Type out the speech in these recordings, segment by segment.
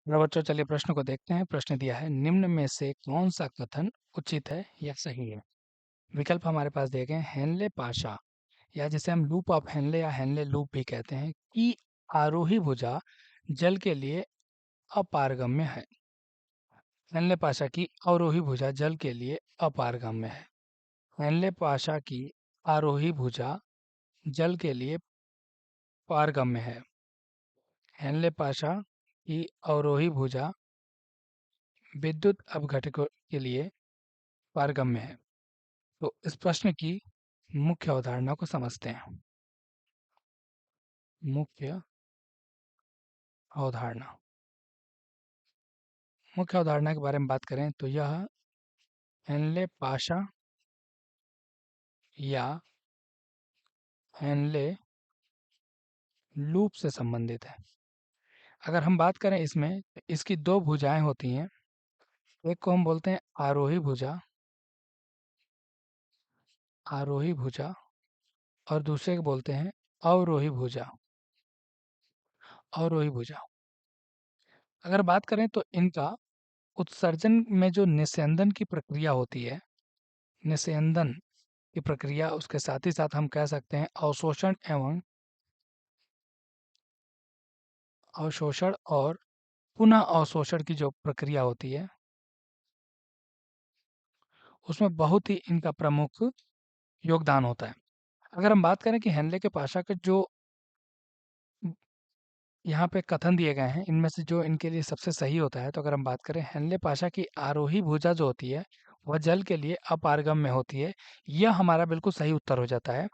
तो बच्चों चलिए प्रश्न को देखते हैं। प्रश्न दिया है, निम्न में से कौन सा कथन उचित है या सही है। विकल्प हमारे पास दिए गए हैं, हेनले पाशा या जिसे हम लूप ऑफ हेनले या हेनले लूप भी कहते हैं कि आरोही भुजा जल के लिए अपारगम्य है। हेनले पाशा की अवरोही भुजा जल के लिए अपारगम्य है। हेनले पाशा की आरोही भुजा जल के लिए पारगम्य है। हेनले पाशा की अवरोही भुजा विद्युत अपघटकों के लिए पारगम्य है। तो इस प्रश्न की मुख्य अवधारणा को समझते हैं। मुख्य अवधारणा मुख्य अवधारणा के बारे में बात करें तो यह हेनले पाशा या हेनले लूप से संबंधित है। अगर हम बात करें इसमें तो इसकी दो भुजाएं होती हैं। एक को हम बोलते हैं आरोही भुजा और दूसरे को बोलते हैं अवरोही भुजा। अवरोही भुजा अगर बात करें तो इनका उत्सर्जन में जो निस्यंदन की प्रक्रिया होती है, निस्यंदन की प्रक्रिया, उसके साथ ही साथ हम कह सकते हैं अवशोषण एवं अवशोषण और पुनः अवशोषण की जो प्रक्रिया होती है, उसमें बहुत ही इनका प्रमुख योगदान होता है। अगर हम बात करें कि हेनले के पाशा के जो यहाँ पे कथन दिए गए हैं, इनमें से जो इनके लिए सबसे सही होता है, तो अगर हम बात करें हेनले पाशा की आरोही भुजा जो होती है, वह जल के लिए अपारगम्य होती है। यह हमारा बिल्कुल सही उत्तर हो जाता है।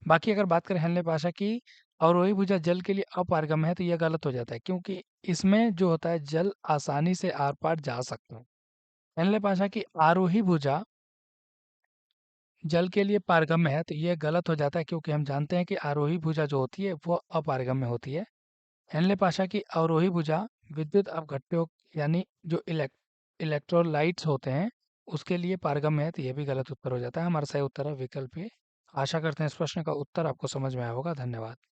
बाकी अगर बात करें हेनले पाशा की अवरोही भुजा जल के लिए अपारगम्य है, तो यह गलत हो जाता है, क्योंकि इसमें जो होता है जल आसानी से आर पार जा सकता है। हेनले पाशा की आरोही भुजा जल के लिए पारगम्य है, तो यह गलत हो जाता है, क्योंकि हम जानते हैं कि आरोही भुजा जो होती है वो अपारगम्य होती है। हेनले पाशा की अवरोही भुजा विद्युत अपघट्यों यानी जो इलेक्ट्रोलाइट्स होते हैं उसके लिए पारगम्य है, तो यह भी गलत उत्तर हो जाता है। हमारा सही उत्तर है विकल्प ए। आशा करते हैं इस प्रश्न का उत्तर आपको समझ में आया होगा। धन्यवाद।